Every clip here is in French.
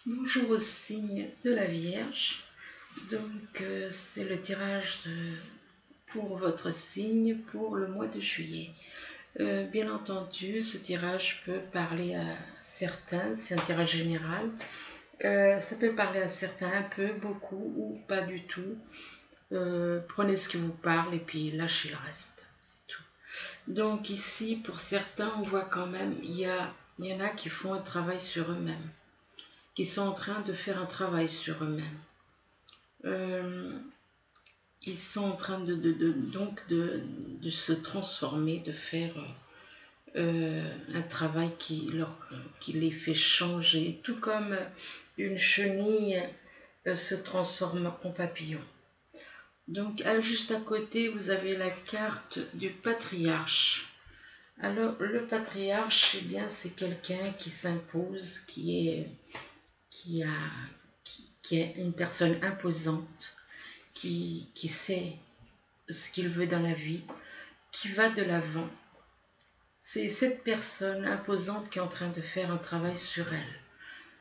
Bonjour au signe de la Vierge. Donc, c'est le tirage pour votre signe pour le mois de juillet. Bien entendu, ce tirage peut parler à certains, c'est un tirage général. Ça peut parler à certains un peu, beaucoup ou pas du tout. Prenez ce qui vous parle et puis lâchez le reste. C'est tout. Donc ici, pour certains, on voit quand même, il y en a qui font un travail sur eux-mêmes, qui sont en train de faire un travail sur eux-mêmes. Ils sont en train de se transformer, de faire un travail qui les fait changer, tout comme une chenille se transforme en papillon. Donc, juste à côté, vous avez la carte du patriarche. Alors, le patriarche, eh bien, c'est quelqu'un qui s'impose, qui, a, qui est une personne imposante, qui sait ce qu'il veut dans la vie, qui va de l'avant. C'est cette personne imposante qui est en train de faire un travail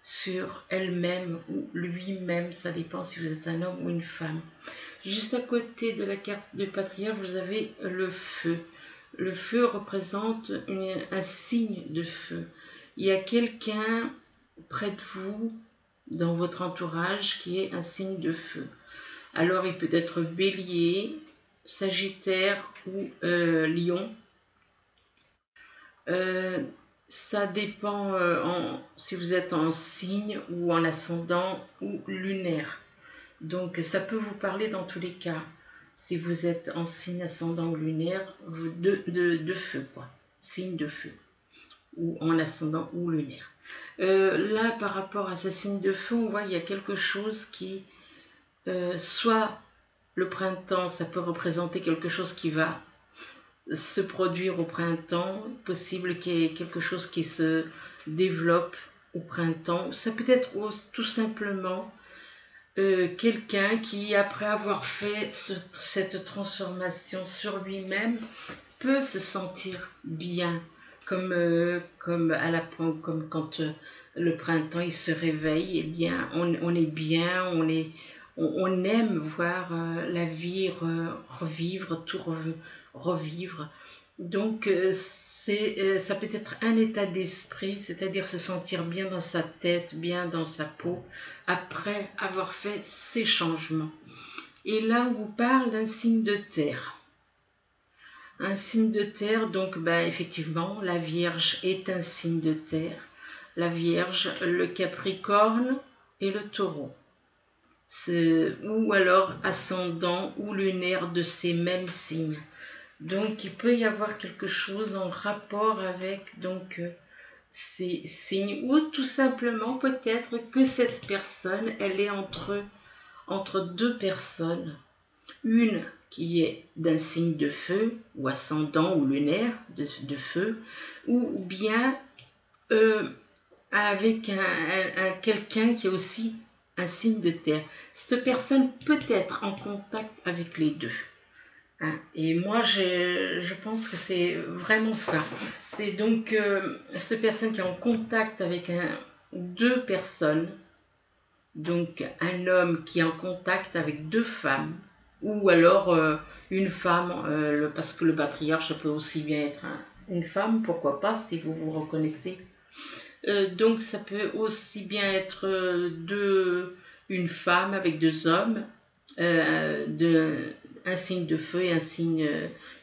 sur elle-même ou lui-même, ça dépend si vous êtes un homme ou une femme. Juste à côté de la carte de patriarche, vous avez le feu. Le feu représente un signe de feu. Il y a quelqu'un près de vous, dans votre entourage, qui est un signe de feu. Alors il peut être bélier, sagittaire ou lion. Ça dépend si vous êtes en signe ou en ascendant ou lunaire. Donc ça peut vous parler dans tous les cas. Si vous êtes en signe ascendant ou lunaire, de feu, quoi. Signe de feu. Ou en ascendant ou lunaire. Là, par rapport à ce signe de feu, on voit qu'il y a quelque chose qui... soit le printemps, ça peut représenter quelque chose qui va se produire au printemps, possible qu'il y ait quelque chose qui se développe au printemps. Ça peut être tout simplement quelqu'un qui, après avoir fait cette transformation sur lui-même, peut se sentir bien, comme quand le printemps il se réveille, eh bien on est bien, on aime voir la vie revivre, revivre. Donc ça peut être un état d'esprit, c'est-à-dire se sentir bien dans sa tête, bien dans sa peau, après avoir fait ces changements. Et là, on vous parle d'un signe de terre. Un signe de terre, donc effectivement, la Vierge est un signe de terre. La Vierge, le Capricorne et le Taureau. Ou alors ascendant ou lunaire de ces mêmes signes. Donc il peut y avoir quelque chose en rapport avec ces signes, ou tout simplement peut-être que cette personne, elle est entre deux personnes, une qui est d'un signe de feu, ou ascendant ou lunaire de feu, ou bien avec quelqu'un qui est aussi un signe de terre. Cette personne peut être en contact avec les deux. Hein. Et moi, je pense que c'est vraiment ça. C'est donc cette personne qui est en contact avec deux personnes, donc un homme qui est en contact avec deux femmes, ou alors une femme, parce que le patriarche peut aussi bien être une femme, pourquoi pas, si vous vous reconnaissez. Donc ça peut aussi bien être une femme avec deux hommes, un signe de feu et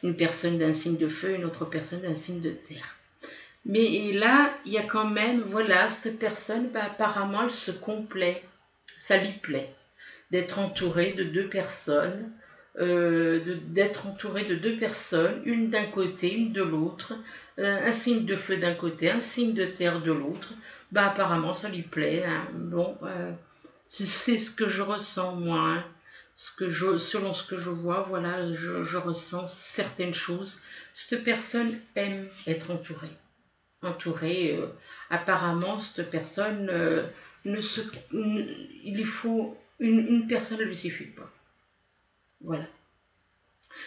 une personne d'un signe de feu et une autre personne d'un signe de terre. Mais là, il y a quand même, voilà, cette personne, apparemment, elle se complaît, ça lui plaît d'être entourée de deux personnes, une d'un côté, une de l'autre, un signe de feu d'un côté, un signe de terre de l'autre. Apparemment, ça lui plaît. Hein. Bon, c'est ce que je ressens moi. Hein. Selon ce que je vois, voilà, je ressens certaines choses. Cette personne aime être entourée. Apparemment, cette personne il lui faut une personne ne lui suffit pas. Voilà.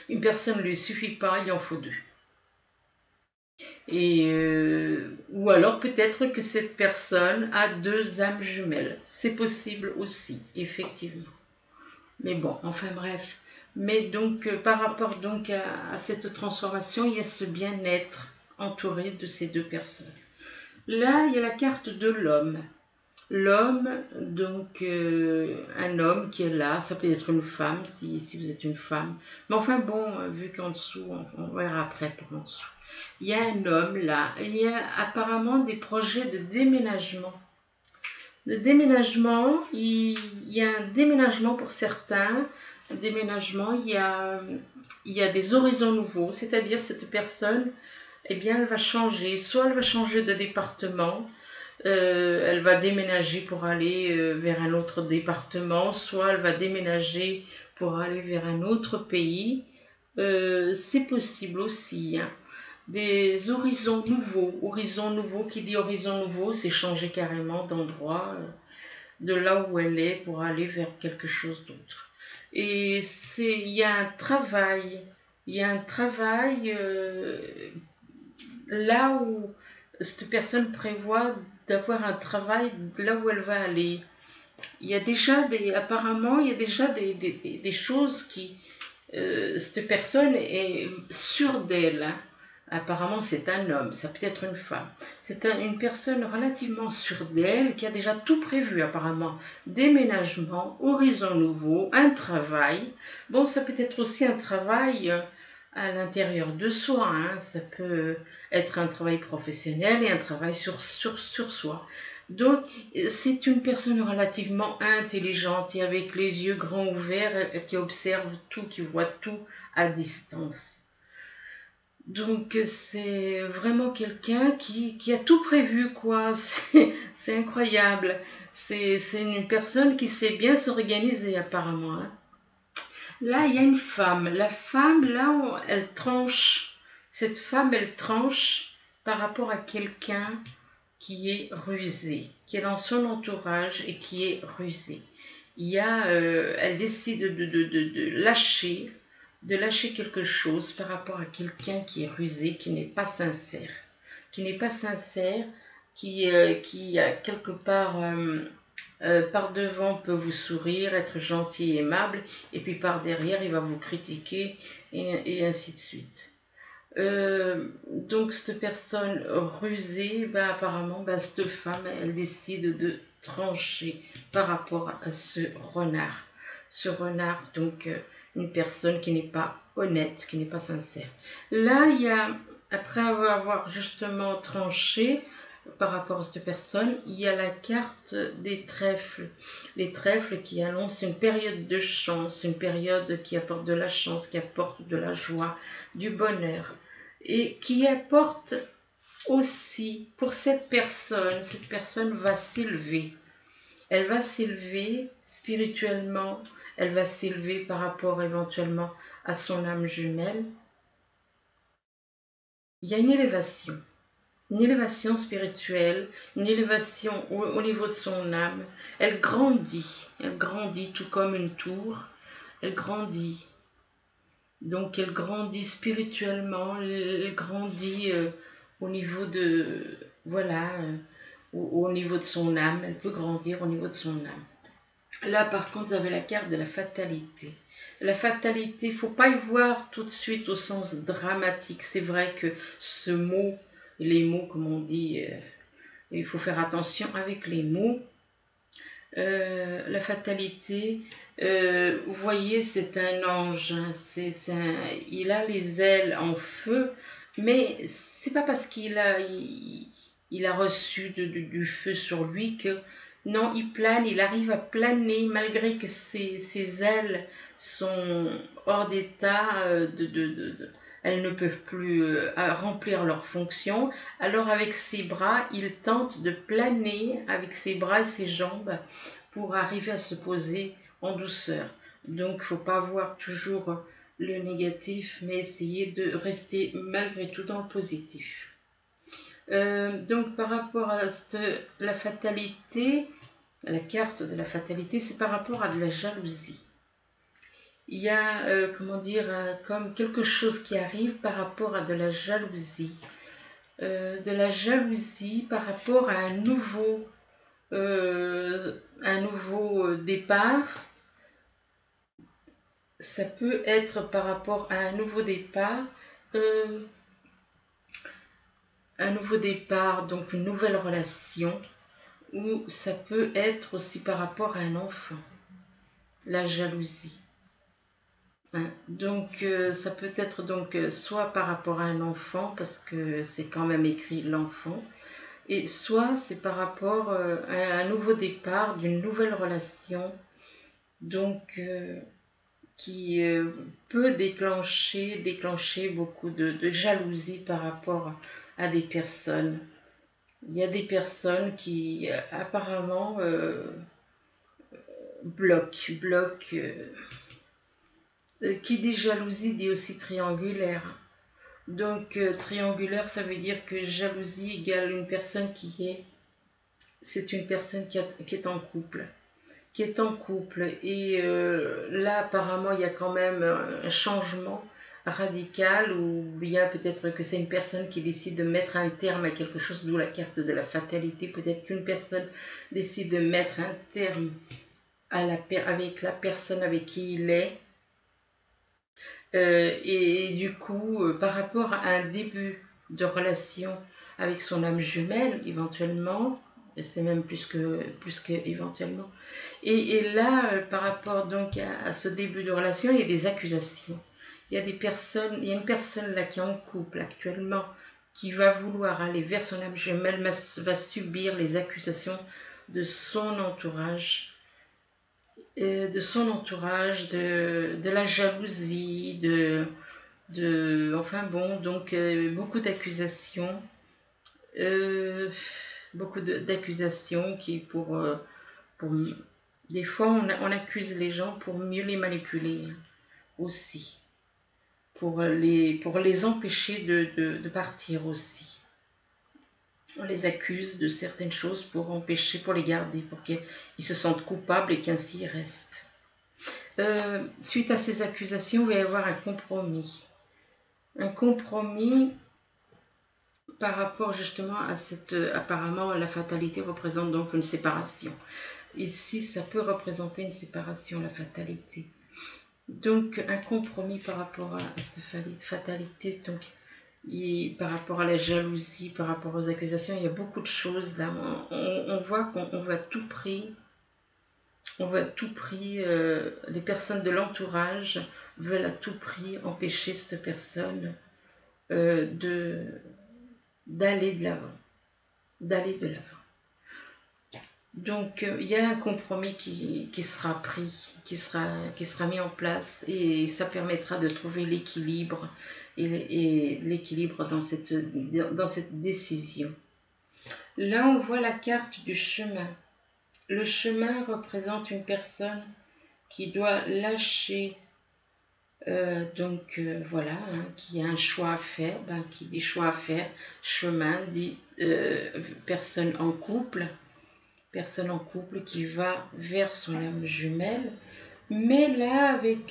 Une personne ne lui suffit pas, il en faut deux. Ou alors peut-être que cette personne a deux âmes jumelles. C'est possible aussi, effectivement. Mais bon, enfin bref. Mais donc, par rapport donc à cette transformation, il y a ce bien-être entouré de ces deux personnes. Là, il y a la carte de l'homme. L'homme, donc un homme qui est là, ça peut être une femme si vous êtes une femme. Mais enfin bon, vu qu'en dessous, on verra après pour en dessous. Il y a un homme là, il y a apparemment des projets de déménagement. De déménagement, il y a un déménagement pour certains. Un déménagement, il y a des horizons nouveaux, c'est-à-dire cette personne, eh bien, elle va changer. Soit elle va changer de département, elle va déménager pour aller vers un autre département, soit elle va déménager pour aller vers un autre pays. C'est possible aussi, hein. Des horizons nouveaux, qui dit horizon nouveau, c'est changer carrément d'endroit, de là où elle est pour aller vers quelque chose d'autre. Et il y a un travail, là où cette personne prévoit d'avoir un travail là où elle va aller. Il y a déjà apparemment, il y a déjà des choses qui, cette personne est sûre d'elle, hein. Apparemment, c'est un homme, ça peut être une femme. C'est une personne relativement sûre d'elle qui a déjà tout prévu, apparemment. Déménagement, horizon nouveau, un travail. Bon, ça peut être aussi un travail à l'intérieur de soi, hein. Ça peut être un travail professionnel et un travail sur soi. Donc, c'est une personne relativement intelligente et avec les yeux grands ouverts qui observe tout, qui voit tout à distance. Donc, c'est vraiment quelqu'un qui a tout prévu, quoi. C'est incroyable. C'est une personne qui sait bien s'organiser, apparemment, hein. Là, il y a une femme. La femme, là, elle tranche. Cette femme, elle tranche par rapport à quelqu'un qui est rusé, qui est dans son entourage et qui est rusé. Elle décide de lâcher quelque chose par rapport à quelqu'un qui est rusé, qui n'est pas sincère, qui a quelque part par devant peut vous sourire, être gentil et aimable, et puis par derrière il va vous critiquer et ainsi de suite. Donc cette personne rusée, apparemment, cette femme, elle décide de trancher par rapport à ce renard. Ce renard, donc une personne qui n'est pas honnête, qui n'est pas sincère. Là, il y a, après avoir justement tranché par rapport à cette personne, il y a la carte des trèfles. Les trèfles qui annoncent une période de chance, une période qui apporte de la chance, qui apporte de la joie, du bonheur, et qui apporte aussi pour cette personne va s'élever. Elle va s'élever spirituellement, elle va s'élever par rapport éventuellement à son âme jumelle. Il y a une élévation spirituelle, une élévation au niveau de son âme. Elle grandit tout comme une tour, elle grandit. Donc elle grandit spirituellement, elle grandit au niveau de, voilà, au niveau de son âme, elle peut grandir au niveau de son âme. Là, par contre, vous avez la carte de la fatalité. La fatalité, il ne faut pas y voir tout de suite au sens dramatique. C'est vrai que ce mot, les mots, comme on dit, il faut faire attention avec les mots. La fatalité, vous voyez, c'est un ange, hein. Il a les ailes en feu, mais c'est pas parce il a reçu du feu sur lui que non, il plane, il arrive à planer malgré que ses ailes sont hors d'état, elles ne peuvent plus remplir leur fonction. Alors avec ses bras, il tente de planer avec ses bras et ses jambes pour arriver à se poser en douceur. Donc il ne faut pas voir toujours le négatif, mais essayer de rester malgré tout dans le positif. Donc par rapport à la fatalité, la carte de la fatalité, c'est par rapport à de la jalousie. Il y a, comment dire, comme quelque chose qui arrive par rapport à de la jalousie. de la jalousie par rapport à un nouveau départ. Ça peut être par rapport à un nouveau départ, euh, donc une nouvelle relation, ou ça peut être aussi par rapport à un enfant, la jalousie. Hein. Donc ça peut être donc soit par rapport à un enfant, parce que c'est quand même écrit l'enfant, et soit c'est par rapport à un nouveau départ d'une nouvelle relation, donc qui peut déclencher beaucoup de jalousie par rapport à des personnes. Il y a des personnes qui apparemment bloquent. Qui dit jalousie dit aussi triangulaire. Donc triangulaire, ça veut dire que jalousie égale une personne c'est une personne qui est en couple. Et là apparemment il y a quand même un changement radical, où il y a peut-être que c'est une personne qui décide de mettre un terme à quelque chose, d'où la carte de la fatalité. Peut-être qu'une personne décide de mettre un terme avec la personne avec qui il est. Et du coup, par rapport à un début de relation avec son âme jumelle, éventuellement, c'est même plus que éventuellement. Et là, par rapport donc à ce début de relation, il y a des accusations. Il y a une personne là qui est en couple actuellement, qui va vouloir aller vers son âme jumelle, va subir les accusations de son entourage, de la jalousie, enfin bon, donc beaucoup d'accusations, d'accusations qui pour des fois on accuse les gens pour mieux les manipuler, hein, aussi, pour les empêcher de partir aussi. On les accuse de certaines choses pour les garder, pour qu'ils se sentent coupables et qu'ainsi ils restent. Suite à ces accusations, il va y avoir un compromis. Un compromis par rapport justement à apparemment, la fatalité représente donc une séparation. Ici, ça peut représenter une séparation, la fatalité. Donc, un compromis par rapport à cette fatalité, donc, par rapport à la jalousie, par rapport aux accusations, il y a beaucoup de choses là. On voit qu'on va tout prix. Les personnes de l'entourage veulent à tout prix empêcher cette personne d'aller de l'avant. Donc il y a un compromis qui sera pris, qui sera mis en place, et ça permettra de trouver l'équilibre et l'équilibre dans cette décision. Là, on voit la carte du chemin. Le chemin représente une personne qui doit lâcher, voilà, hein, qui a un choix à faire. Qui dit choix à faire, chemin dit personne en couple qui va vers son âme jumelle. Mais là, il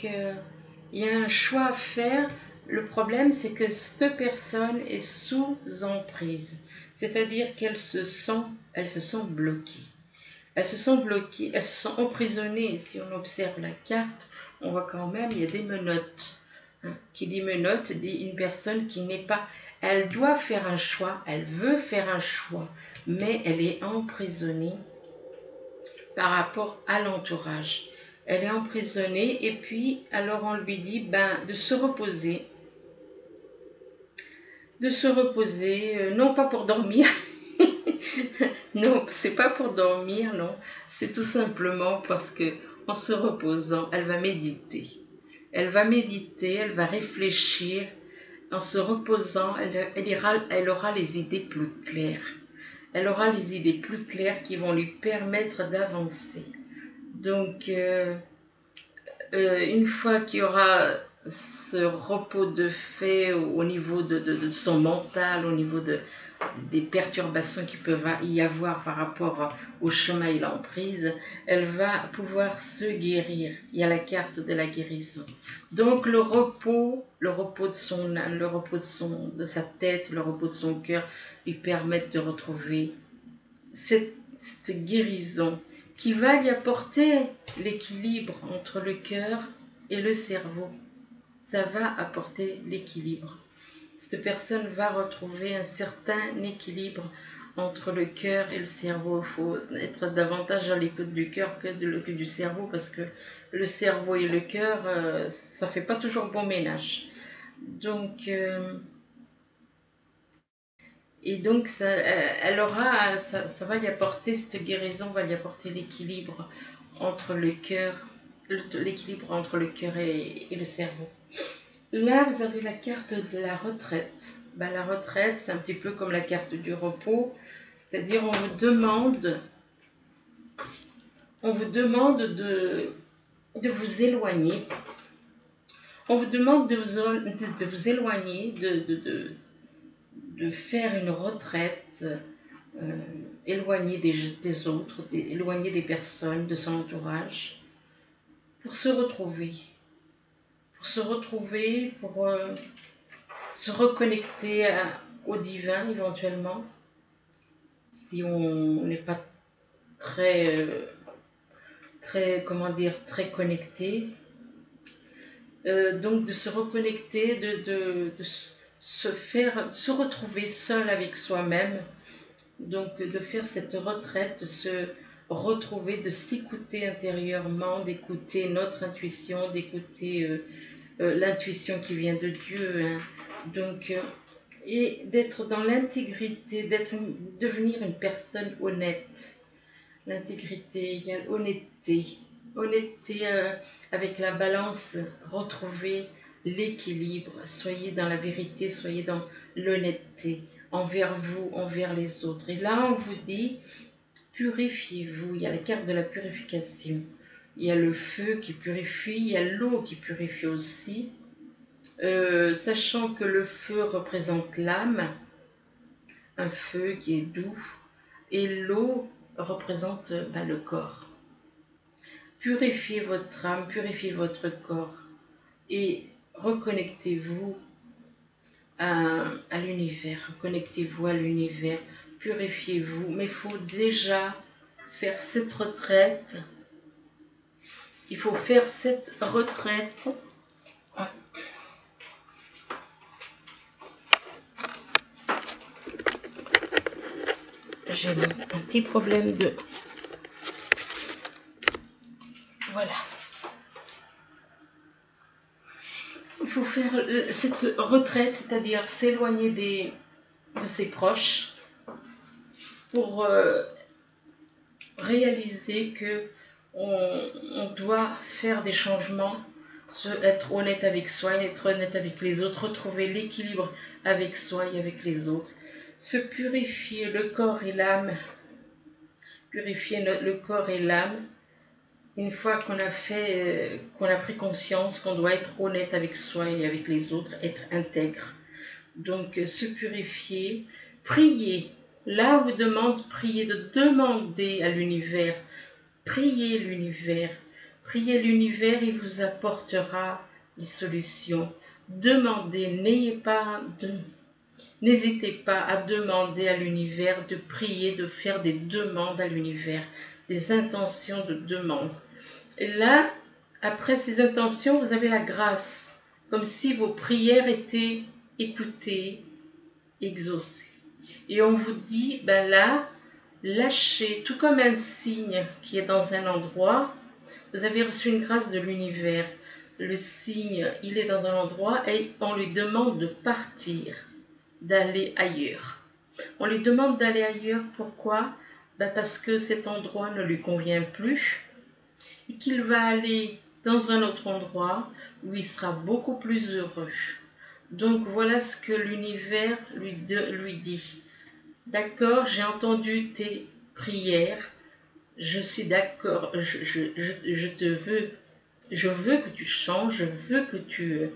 y a un choix à faire. Le problème, c'est que cette personne est sous emprise, c'est-à-dire qu'elles se sont bloquées. Elles se sont emprisonnées. Si on observe la carte, on voit quand même, il y a des menottes. Hein. Qui dit menottes dit une personne qui n'est pas... Elle doit faire un choix, elle veut faire un choix, mais elle est emprisonnée par rapport à l'entourage. Elle est emprisonnée, et puis alors on lui dit de se reposer. Non pas pour dormir. Non, c'est pas pour dormir, non. C'est tout simplement parce que en se reposant, elle va méditer. Elle va réfléchir. En se reposant, elle aura les idées plus claires. Elle aura les idées plus claires qui vont lui permettre d'avancer. Donc, une fois qu'il y aura ce repos de fait au niveau de son mental, au niveau des perturbations qui peuvent y avoir par rapport au chemin et l'emprise, elle va pouvoir se guérir. Il y a la carte de la guérison. Donc le repos de son âme, le repos de sa tête, le repos de son cœur lui permettent de retrouver cette guérison qui va lui apporter l'équilibre entre le cœur et le cerveau. Ça va apporter l'équilibre. Cette personne va retrouver un certain équilibre entre le cœur et le cerveau. Il faut être davantage à l'écoute du cœur que de l'écoute du cerveau, parce que le cerveau et le cœur, ça ne fait pas toujours bon ménage. Donc, ça va lui apporter, cette guérison va lui apporter l'équilibre entre le cœur, l'équilibre entre le cœur et le cerveau. Là, vous avez la carte de la retraite. La retraite, c'est un petit peu comme la carte du repos, c'est-à-dire on vous demande de vous éloigner. On vous demande de vous éloigner, de faire une retraite, éloigner des autres, éloigner des personnes, de son entourage, pour se retrouver. Pour se reconnecter au divin éventuellement, si on n'est pas très connecté. Donc de se reconnecter, de se retrouver seul avec soi-même. Donc de faire cette retraite, de se retrouver, de s'écouter intérieurement, d'écouter notre intuition, d'écouter l'intuition qui vient de Dieu. Hein. Donc, et d'être dans l'intégrité, devenir une personne honnête. L'intégrité égale honnêteté. Honnêteté avec la balance, retrouver l'équilibre. Soyez dans la vérité, soyez dans l'honnêteté envers vous, envers les autres. Et là, on vous dit, purifiez-vous. Il y a la carte de la purification. Il y a le feu qui purifie, il y a l'eau qui purifie aussi. Sachant que le feu représente l'âme, un feu qui est doux, et l'eau représente le corps. Purifiez votre âme, purifiez votre corps et reconnectez-vous à l'univers, reconnectez-vous à l'univers, purifiez-vous. Mais il faut déjà faire cette retraite. Il faut faire cette retraite. J'ai un petit problème de... Voilà. Il faut faire cette retraite, c'est-à-dire s'éloigner de ses proches pour réaliser que on doit faire des changements, être honnête avec soi, être honnête avec les autres, retrouver l'équilibre avec soi et avec les autres, se purifier le corps et l'âme, purifier le corps et l'âme. Une fois qu'on a pris conscience qu'on doit être honnête avec soi et avec les autres, être intègre. Donc se purifier, prier. Là, on vous demande prier, de demander à l'univers. Priez l'univers. Priez l'univers, il vous apportera les solutions. Demandez, n'hésitez pas à demander à l'univers, de prier, de faire des demandes à l'univers, des intentions de demande. Et là, après ces intentions, vous avez la grâce, comme si vos prières étaient écoutées, exaucées. Et on vous dit, là, lâchez, tout comme un cygne qui est dans un endroit, vous avez reçu une grâce de l'univers. Le cygne, il est dans un endroit et on lui demande de partir, d'aller ailleurs. On lui demande d'aller ailleurs, pourquoi ? Parce que cet endroit ne lui convient plus et qu'il va aller dans un autre endroit où il sera beaucoup plus heureux. Donc voilà ce que l'univers lui dit. D'accord, j'ai entendu tes prières, je suis d'accord, je veux que tu changes, je veux que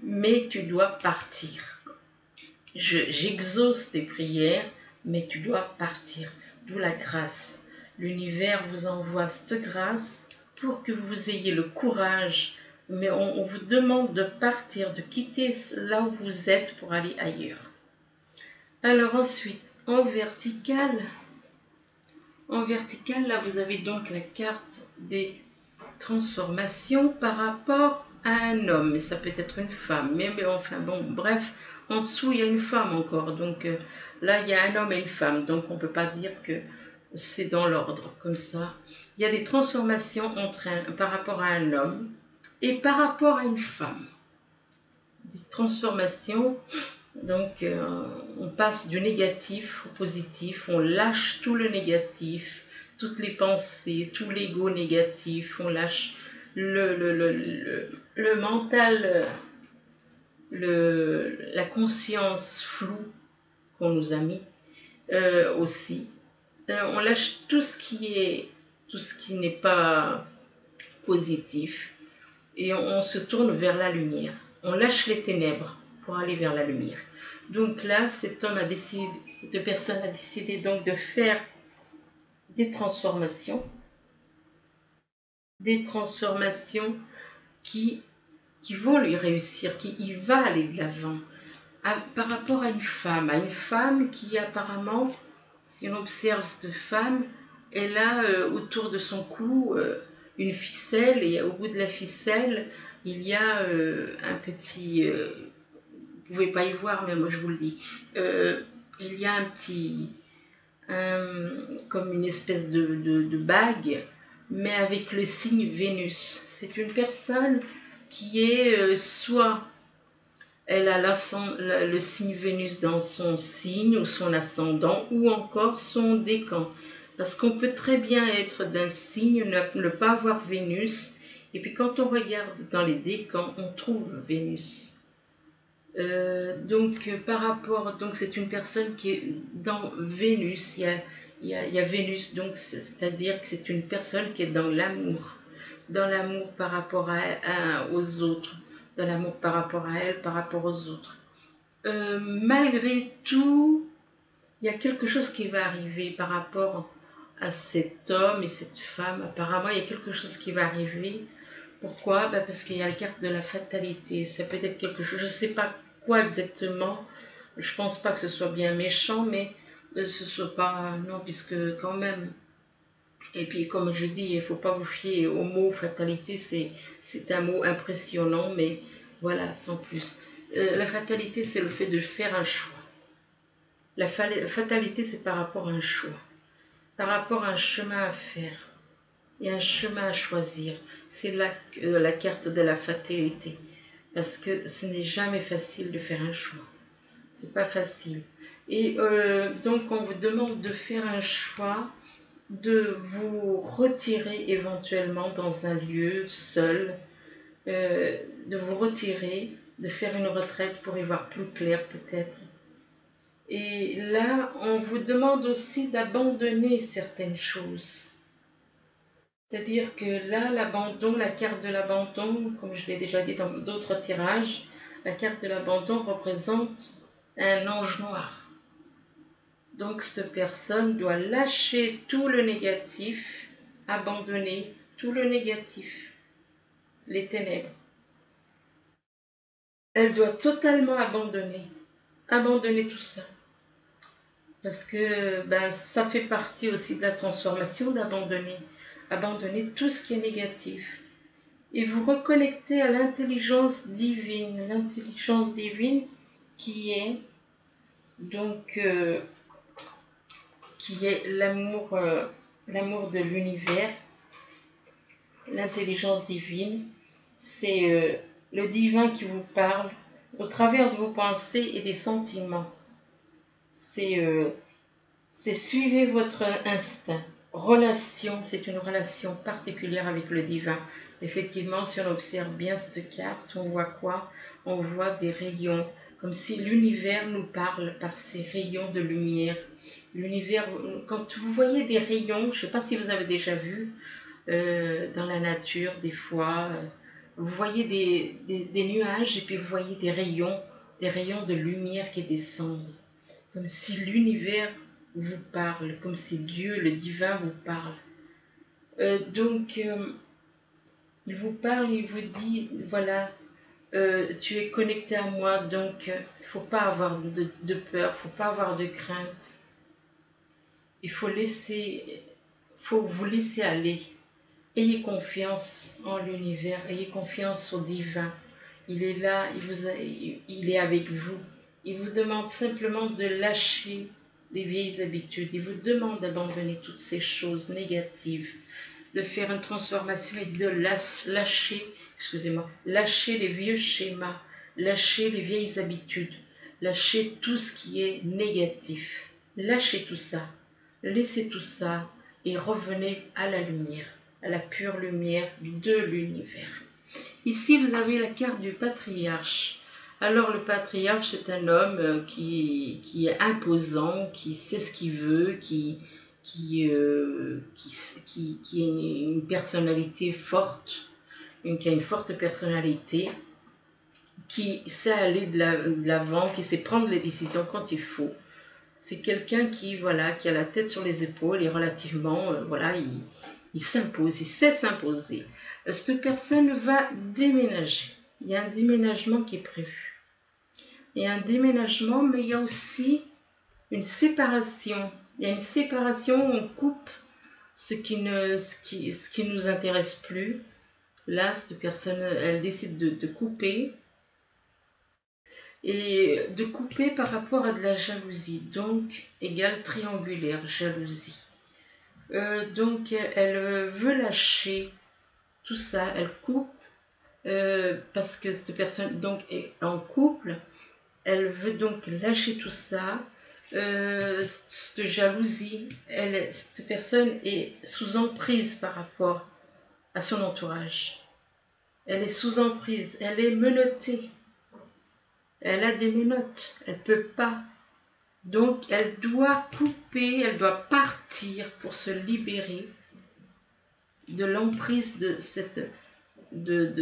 mais tu dois partir. j'exauce tes prières, mais tu dois partir. D'où la grâce. L'univers vous envoie cette grâce pour que vous ayez le courage, mais on vous demande de partir, de quitter là où vous êtes pour aller ailleurs. Alors ensuite, en vertical, là vous avez donc la carte des transformations par rapport à un homme, mais ça peut être une femme, mais enfin bon, bref, en dessous il y a une femme encore, donc là il y a un homme et une femme, donc on ne peut pas dire que c'est dans l'ordre comme ça. Il y a des transformations par rapport à un homme et par rapport à une femme. Des transformations, donc on passe du négatif au positif, on lâche tout le négatif, toutes les pensées, tout l'ego négatif, on lâche le mental, la conscience floue qu'on nous a mis aussi. On lâche tout ce qui n'est pas positif et on se tourne vers la lumière. On lâche les ténèbres pour aller vers la lumière. Donc là, cette personne a décidé donc de faire des transformations qui vont lui réussir, il va aller de l'avant. Par rapport à une femme qui apparemment, si on observe cette femme, elle a autour de son cou une ficelle, et au bout de la ficelle, il y a un petit... vous ne pouvez pas y voir, mais moi je vous le dis. Il y a un petit... comme une espèce de bague, mais avec le signe Vénus. C'est une personne qui est soit elle a le signe Vénus dans son signe ou son ascendant ou encore son décan. Parce qu'on peut très bien être d'un signe, ne pas avoir Vénus, et puis quand on regarde dans les décans, on trouve Vénus. Donc c'est une personne qui est dans Vénus, il y a Vénus, donc c'est-à-dire que c'est une personne qui est dans l'amour par rapport aux autres, dans l'amour par rapport à elle, par rapport aux autres. Malgré tout, il y a quelque chose qui va arriver par rapport à cet homme et cette femme. Apparemment, il y a quelque chose qui va arriver. Pourquoi? Parce qu'il y a la carte de la fatalité. Ça peut être quelque chose, je ne sais pas quoi exactement. Je pense pas que ce soit bien méchant, mais ce soit pas... Non, puisque quand même... Et puis, comme je dis, il ne faut pas vous fier au mot fatalité. C'est un mot impressionnant, mais voilà, sans plus. La fatalité, c'est le fait de faire un choix. La fatalité, c'est par rapport à un choix. Par rapport à un chemin à faire. Il y a un chemin à choisir. C'est la carte de la fatalité. Parce que ce n'est jamais facile de faire un choix. C'est pas facile. Et donc on vous demande de faire un choix, de vous retirer éventuellement dans un lieu seul, de vous retirer, de faire une retraite pour y voir plus clair peut-être. Et là, on vous demande aussi d'abandonner certaines choses. C'est-à-dire que là, l'abandon, la carte de l'abandon, comme je l'ai déjà dit dans d'autres tirages, la carte de l'abandon représente un ange noir. Donc cette personne doit lâcher tout le négatif, abandonner tout le négatif, les ténèbres. Elle doit totalement abandonner tout ça. Parce que ça fait partie aussi de la transformation abandonner tout ce qui est négatif. Et vous reconnecter à l'intelligence divine qui est donc qui est l'amour de l'univers. L'intelligence divine, c'est le divin qui vous parle au travers de vos pensées et des sentiments. C'est suivez votre instinct. C'est une relation particulière avec le divin. Effectivement, si on observe bien cette carte, on voit quoi? On voit des rayons, comme si l'univers nous parle par ces rayons de lumière. L'univers, quand vous voyez des rayons, je ne sais pas si vous avez déjà vu dans la nature, des fois, vous voyez des nuages et puis vous voyez des rayons des rayons de lumière qui descendent, comme si l'univers vous parle, comme si Dieu, le divin, vous parle. Il vous parle, il vous dit, voilà, tu es connecté à moi, donc il ne faut pas avoir de peur, il ne faut pas avoir de crainte. Il faut vous laisser aller. Ayez confiance en l'univers, ayez confiance au divin. Il est là, il est avec vous. Il vous demande simplement de lâcher les vieilles habitudes. Il vous demande d'abandonner toutes ces choses négatives, de faire une transformation et de lâcher les vieux schémas, lâcher les vieilles habitudes, lâcher tout ce qui est négatif. Lâchez tout ça, laissez tout ça et revenez à la lumière, à la pure lumière de l'univers. Ici, vous avez la carte du patriarche. Alors, le patriarche, c'est un homme qui est imposant, qui sait ce qu'il veut, qui a une personnalité forte, qui a une forte personnalité, qui sait aller de l'avant, qui sait prendre les décisions quand il faut. C'est quelqu'un qui a la tête sur les épaules et relativement, il s'impose, il sait s'imposer. Cette personne va déménager. Il y a un déménagement qui est prévu. Il y a un déménagement, mais il y a aussi une séparation. Il y a une séparation, on coupe ce qui nous intéresse plus. Là, cette personne, elle décide de couper. Et de couper par rapport à de la jalousie, donc égale triangulaire, jalousie. Donc elle veut lâcher tout ça, elle coupe parce que cette personne donc est en couple, elle veut donc lâcher tout ça, cette jalousie, cette personne est sous emprise par rapport à son entourage, elle est sous emprise, elle est menottée. Elle a des menottes, elle ne peut pas. Donc elle doit couper, elle doit partir pour se libérer de l'emprise de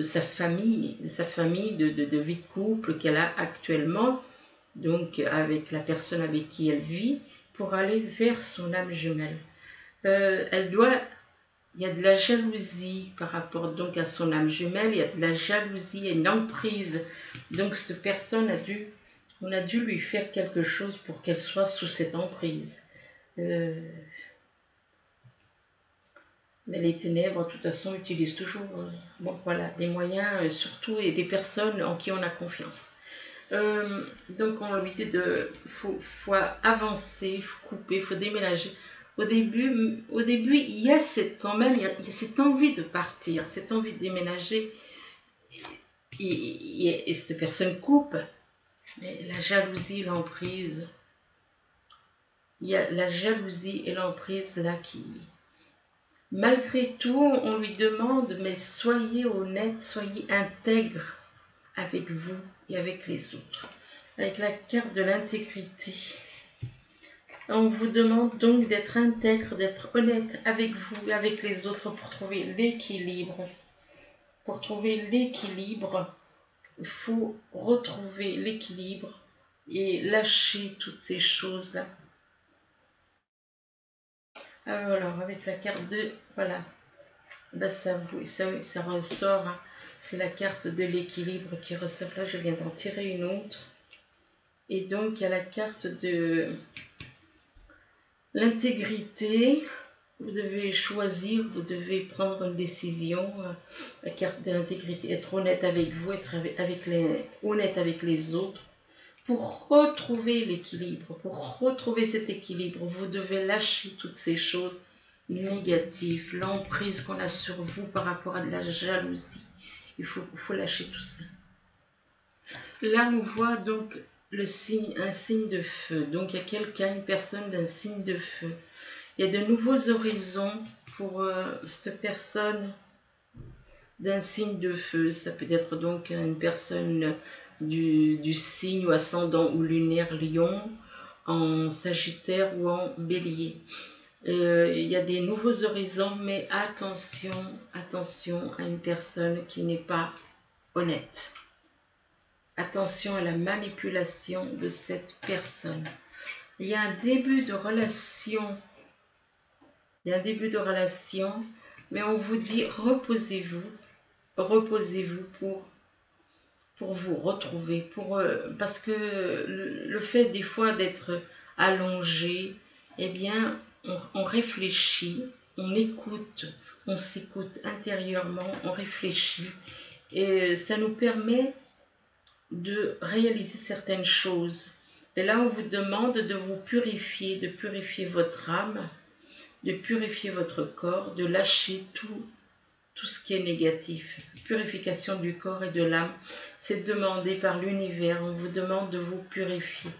sa famille, de vie de couple qu'elle a actuellement, donc avec la personne avec qui elle vit, pour aller vers son âme jumelle. Il y a de la jalousie par rapport donc à son âme jumelle, il y a de la jalousie et une emprise. Donc cette personne on a dû lui faire quelque chose pour qu'elle soit sous cette emprise. Mais les ténèbres, de toute façon, utilisent toujours des moyens, surtout et des personnes en qui on a confiance. Donc on lui dit faut avancer, il faut couper, il faut déménager. Au début, il y a cette envie de partir, cette envie de déménager. Et cette personne coupe, mais la jalousie, l'emprise. Il y a la jalousie et l'emprise là qui... Malgré tout, on lui demande, mais soyez honnête, soyez intègre avec vous et avec les autres. Avec la carte de l'intégrité. On vous demande donc d'être intègre, d'être honnête avec vous et avec les autres pour trouver l'équilibre. Pour trouver l'équilibre, il faut retrouver l'équilibre et lâcher toutes ces choses-là. Alors, avec la carte de... Voilà. Ça ressort. Hein. C'est la carte de l'équilibre qui ressort. Là, je viens d'en tirer une autre. Et donc, il y a la carte de... l'intégrité, vous devez choisir, vous devez prendre une décision. La carte de l'intégrité, être honnête avec vous, être honnête avec les autres. Pour retrouver l'équilibre, pour retrouver cet équilibre, vous devez lâcher toutes ces choses négatives, l'emprise qu'on a sur vous par rapport à de la jalousie. Il faut lâcher tout ça. Là, on voit donc un signe de feu. Donc, il y a quelqu'un, une personne d'un signe de feu. Il y a de nouveaux horizons pour cette personne d'un signe de feu. Ça peut être donc une personne du signe ou ascendant ou lunaire lion, en sagittaire ou en bélier. Il y a des nouveaux horizons, mais attention à une personne qui n'est pas honnête Attention à la manipulation de cette personne. Il y a un début de relation. Il y a un début de relation, mais on vous dit reposez-vous. Reposez-vous pour vous retrouver. Parce que le fait des fois d'être allongé, eh bien, on réfléchit, on écoute, on s'écoute intérieurement, on réfléchit. Et ça nous permet de réaliser certaines choses. Et là, on vous demande de vous purifier, de purifier votre âme, de purifier votre corps, de lâcher tout ce qui est négatif. Purification du corps et de l'âme, c'est demandé par l'univers. On vous demande de vous purifier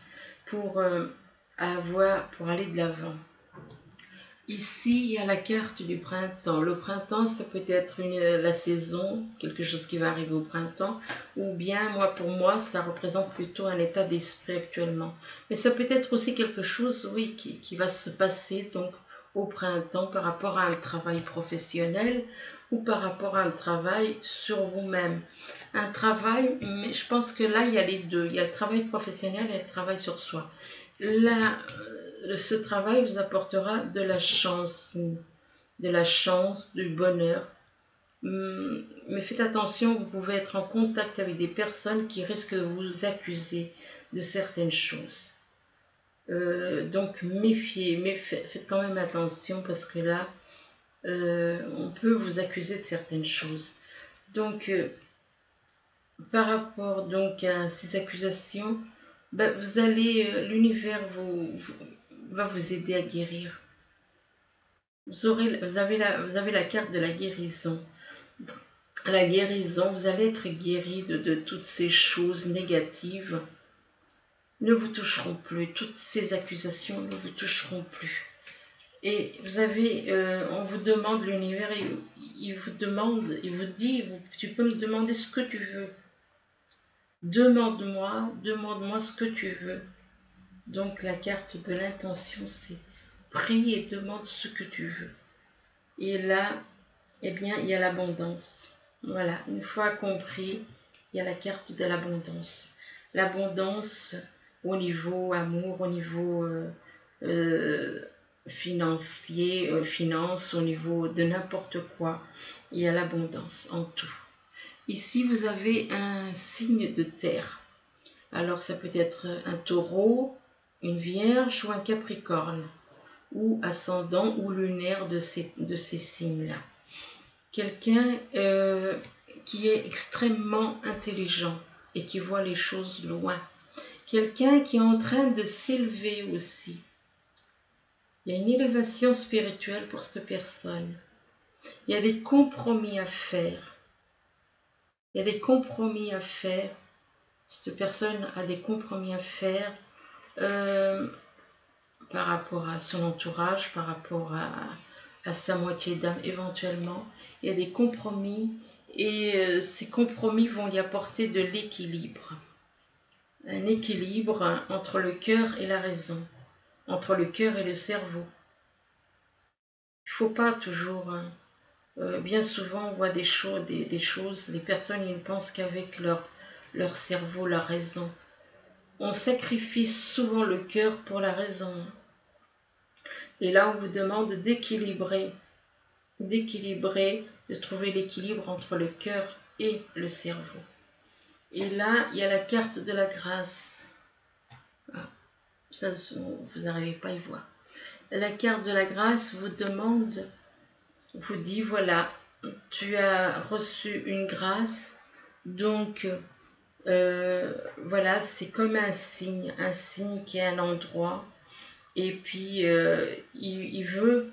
pour aller de l'avant. Ici, il y a la carte du printemps. Le printemps, ça peut être la saison, quelque chose qui va arriver au printemps, ou bien, pour moi, ça représente plutôt un état d'esprit actuellement. Mais ça peut être aussi quelque chose, oui, qui va se passer donc au printemps par rapport à un travail professionnel ou par rapport à un travail sur vous-même. Un travail, mais je pense que là, il y a les deux. Il y a le travail professionnel et le travail sur soi. Là, ce travail vous apportera de la chance, du bonheur. Mais faites attention, vous pouvez être en contact avec des personnes qui risquent de vous accuser de certaines choses. Donc faites quand même attention parce que là, on peut vous accuser de certaines choses. Donc, par rapport donc à ces accusations, vous allez, l'univers va vous aider à guérir. Vous avez la carte de la guérison. La guérison, vous allez être guéri de toutes ces choses négatives. Ne vous toucheront plus. Toutes ces accusations ne vous toucheront plus. Et vous avez, on vous demande, l'univers, il vous dit, tu peux me demander ce que tu veux. Demande-moi ce que tu veux. Donc la carte de l'intention, c'est prie et demande ce que tu veux. Et là, eh bien, il y a l'abondance. Voilà, une fois compris, il y a la carte de l'abondance. L'abondance au niveau amour, au niveau financier, finance, au niveau de n'importe quoi. Il y a l'abondance en tout. Ici, vous avez un signe de terre. Alors, ça peut être un taureau, une vierge ou un capricorne, ou ascendant ou lunaire de ces signes-là. Quelqu'un qui est extrêmement intelligent et qui voit les choses loin. Quelqu'un qui est en train de s'élever aussi. Il y a une élévation spirituelle pour cette personne. Il y a des compromis à faire. Il y a des compromis à faire. Cette personne a des compromis à faire par rapport à son entourage, par rapport à sa moitié d'âme éventuellement. Il y a des compromis et ces compromis vont lui apporter de l'équilibre. Un équilibre entre le cœur et la raison, entre le cœur et le cerveau. Il ne faut pas toujours... bien souvent, on voit des choses, les personnes ils ne pensent qu'avec leur cerveau, leur raison. On sacrifie souvent le cœur pour la raison. Et là, on vous demande d'équilibrer, de trouver l'équilibre entre le cœur et le cerveau. Et là, il y a la carte de la grâce. Ah, ça, vous n'arrivez pas à y voir. La carte de la grâce vous demande, vous dit, voilà, tu as reçu une grâce, donc voilà, c'est comme un signe qui est un endroit, et puis il veut,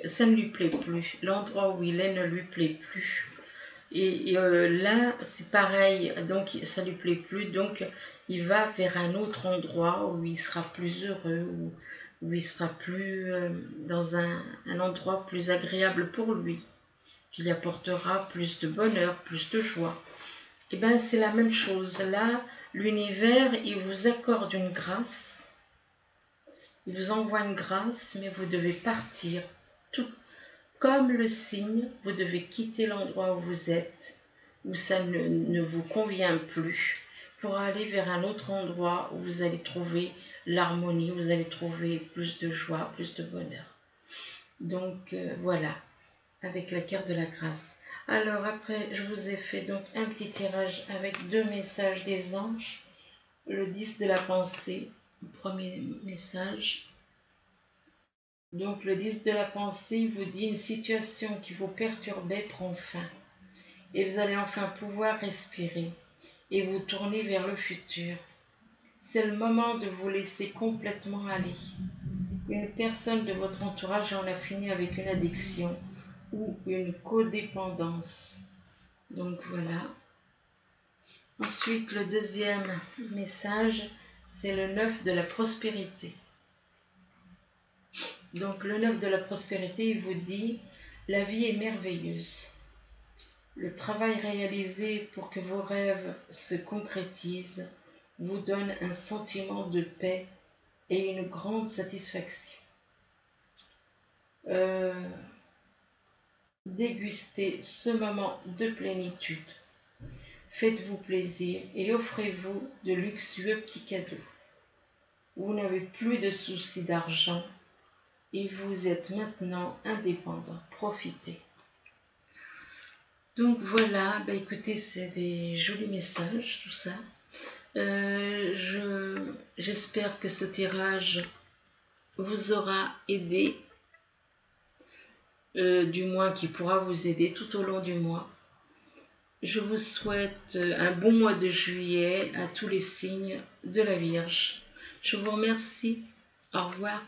ça ne lui plaît plus, l'endroit où il est ne lui plaît plus. Et là, c'est pareil, donc ça ne lui plaît plus, donc il va vers un autre endroit où il sera plus heureux, où il sera plus dans un endroit plus agréable pour lui, qui lui apportera plus de bonheur, plus de joie. Et bien c'est la même chose, là, l'univers, il vous accorde une grâce, il vous envoie une grâce, mais vous devez partir, tout comme le signe, vous devez quitter l'endroit où vous êtes, où ça ne vous convient plus, pour aller vers un autre endroit où vous allez trouver l'harmonie, vous allez trouver plus de joie, plus de bonheur. Donc voilà, avec la carte de la grâce. Alors après, je vous ai fait donc un petit tirage avec 2 messages des anges. Le 10 de la pensée, le premier message. Donc le 10 de la pensée vous dit: une situation qui vous perturbait prend fin. Et vous allez enfin pouvoir respirer et vous tourner vers le futur. C'est le moment de vous laisser complètement aller. Une personne de votre entourage en a fini avec une addiction ou une codépendance. Donc voilà. Ensuite, le deuxième message, c'est le 9 de la prospérité. Donc le 9 de la prospérité, il vous dit: la vie est merveilleuse. Le travail réalisé pour que vos rêves se concrétisent vous donne un sentiment de paix et une grande satisfaction. Dégustez ce moment de plénitude. Faites-vous plaisir et offrez-vous de luxueux petits cadeaux. Vous n'avez plus de soucis d'argent et vous êtes maintenant indépendant. Profitez. Donc voilà, bah écoutez, c'est des jolis messages, tout ça. J'espère que ce tirage vous aura aidé, du moins qui pourra vous aider tout au long du mois. Je vous souhaite un bon mois de juillet à tous les signes de la Vierge. Je vous remercie. Au revoir.